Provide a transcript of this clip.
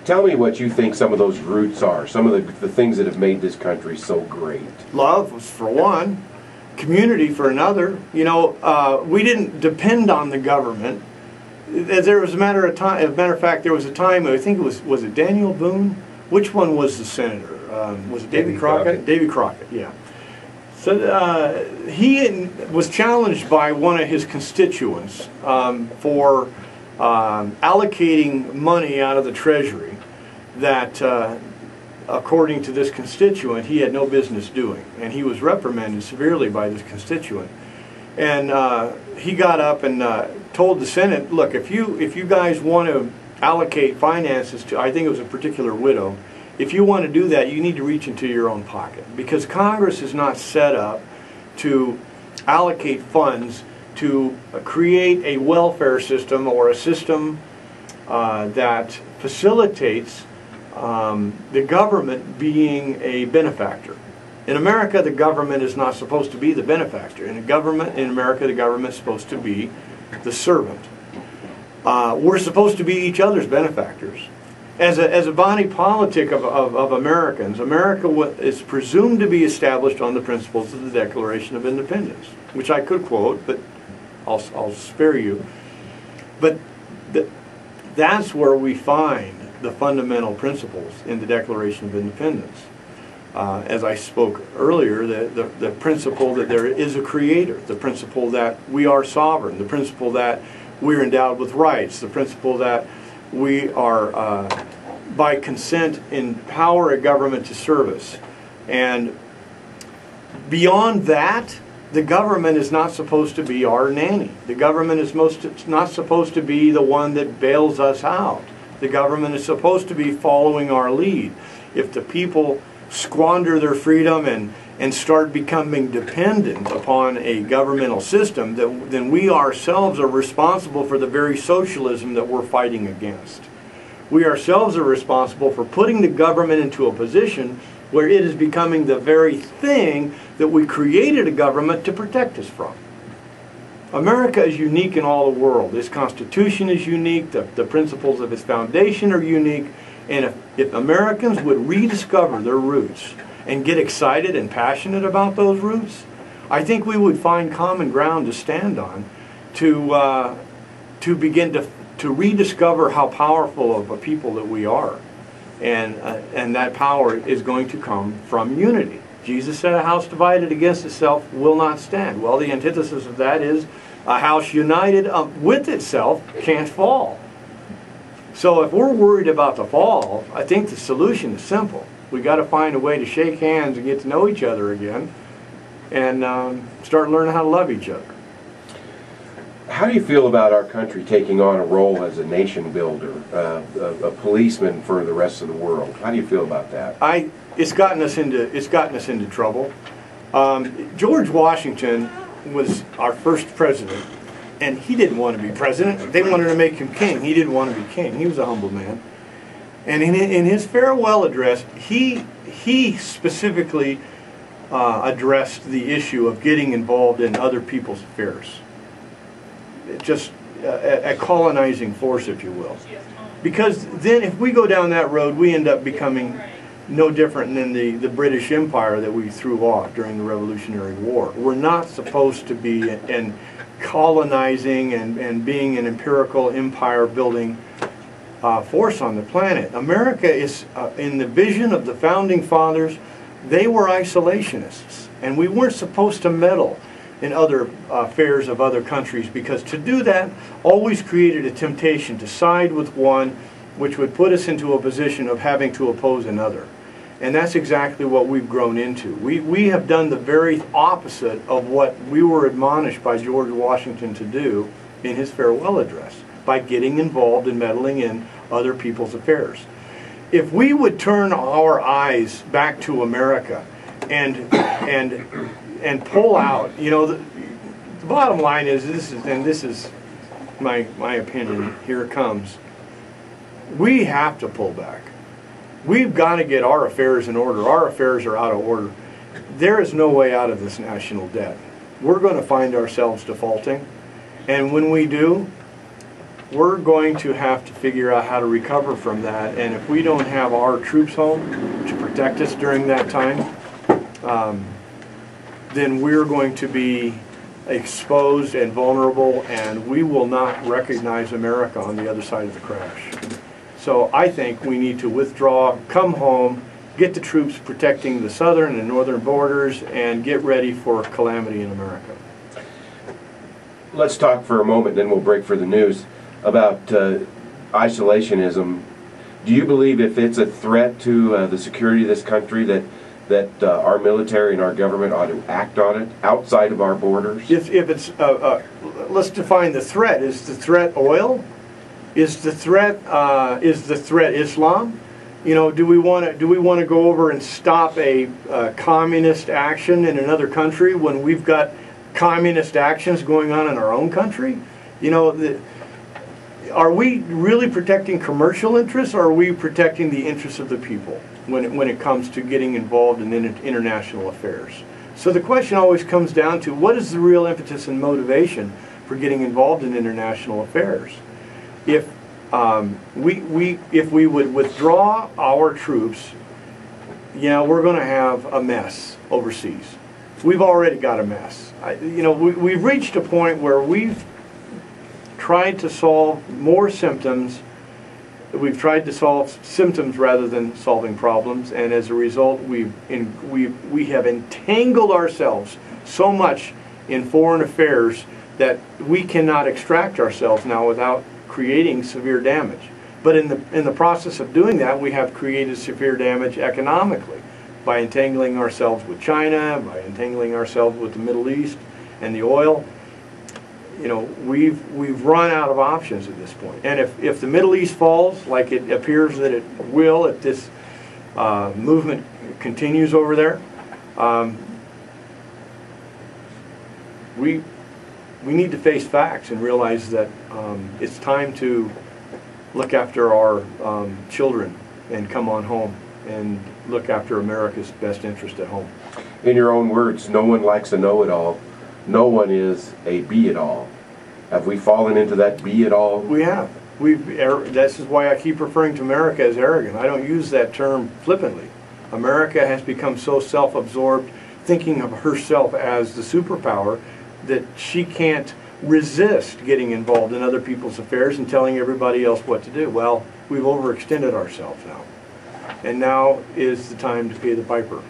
Tell me what you think some of those roots are, some of the things that have made this country so great. Love was for one, community for another. You know, we didn't depend on the government. There was a matter of time. As a matter of fact, there was a time. I think was it Daniel Boone? Which one was the senator? Was it Davy Crockett? Davy Crockett, yeah. So he was challenged by one of his constituents for allocating money out of the Treasury that, according to this constituent, he had no business doing. And he was reprimanded severely by this constituent. And he got up and told the Senate, look, if you guys want to allocate finances to, I think it was a particular widow, if you want to do that, you need to reach into your own pocket. Because Congress is not set up to allocate funds to create a welfare system or a system that facilitates the government being a benefactor. In America, the government is not supposed to be the benefactor. In America, the government is supposed to be the servant. We're supposed to be each other's benefactors. As a body politic of Americans, America is presumed to be established on the principles of the Declaration of Independence, which I could quote, but I'll spare you. But that's where we find the fundamental principles in the Declaration of Independence. As I spoke earlier, the principle that there is a creator, the principle that we are sovereign, the principle that we're endowed with rights, the principle that we are, by consent, empower a government to serve us. And beyond that, the government is not supposed to be our nanny. The government is not supposed to be the one that bails us out. The government is supposed to be following our lead. If the people squander their freedom and start becoming dependent upon a governmental system, then we ourselves are responsible for the very socialism that we're fighting against. We ourselves are responsible for putting the government into a position where it is becoming the very thing that we created a government to protect us from. America is unique in all the world. Its Constitution is unique. The principles of its foundation are unique. And if Americans would rediscover their roots and get excited and passionate about those roots, I think we would find common ground to stand on to begin to rediscover how powerful of a people that we are. And that power is going to come from unity. Jesus said a house divided against itself will not stand. Well, the antithesis of that is a house united with itself can't fall. So if we're worried about the fall, I think the solution is simple. We got to find a way to shake hands and get to know each other again and start learning how to love each other. How do you feel about our country taking on a role as a nation builder, a policeman for the rest of the world? How do you feel about that? It's gotten us into trouble. George Washington was our first president, and he didn't want to be president. They wanted to make him king. He didn't want to be king. He was a humble man. And in his farewell address, he specifically addressed the issue of getting involved in other people's affairs. Just a colonizing force, if you will. Because then if we go down that road, we end up becoming no different than the British Empire that we threw off during the Revolutionary War. We're not supposed to be in colonizing and being an empirical empire building force on the planet. America is, in the vision of the Founding Fathers, they were isolationists. And we weren't supposed to meddle in other affairs of other countries, because to do that always created a temptation to side with one, which would put us into a position of having to oppose another. And that's exactly what we've grown into. We have done the very opposite of what we were admonished by George Washington to do in his farewell address, by getting involved and meddling in other people's affairs. If we would turn our eyes back to America and pull out, you know, the bottom line is, this is my opinion, here it comes. We have to pull back. We've got to get our affairs in order. Our affairs are out of order. There is no way out of this national debt. We're going to find ourselves defaulting. And when we do, we're going to have to figure out how to recover from that, and if we don't have our troops home to protect us during that time, then we're going to be exposed and vulnerable, and we will not recognize America on the other side of the crash. So I think we need to withdraw, come home, get the troops protecting the southern and northern borders, and get ready for calamity in America. Let's talk for a moment, then we'll break for the news, about isolationism. Do you believe if it's a threat to the security of this country that our military and our government ought to act on it outside of our borders? If it's, let's define the threat. Is the threat oil? Is the threat Islam? You know, do we want to go over and stop a communist action in another country when we've got communist actions going on in our own country? You know, are we really protecting commercial interests, or are we protecting the interests of the people when it comes to getting involved in international affairs? So the question always comes down to, what is the real impetus and motivation for getting involved in international affairs? If we would withdraw our troops, yeah, we're going to have a mess overseas. We've already got a mess. We've reached a point where we've tried to solve more symptoms. We've tried to solve symptoms rather than solving problems, and as a result, we have entangled ourselves so much in foreign affairs that we cannot extract ourselves now without creating severe damage. But in the process of doing that, we have created severe damage economically by entangling ourselves with China, by entangling ourselves with the Middle East and the oil. You know, we've run out of options at this point. And if the Middle East falls, like it appears that it will, if this movement continues over there, we need to face facts and realize that it's time to look after our children and come on home and look after America's best interest at home. In your own words, no one likes a know-it-all. No one is a be-it-all. Have we fallen into that be-it-all? We have. This is why I keep referring to America as arrogant. I don't use that term flippantly. America has become so self-absorbed, thinking of herself as the superpower, that she can't resist getting involved in other people's affairs and telling everybody else what to do. Well, we've overextended ourselves now. And now is the time to pay the piper.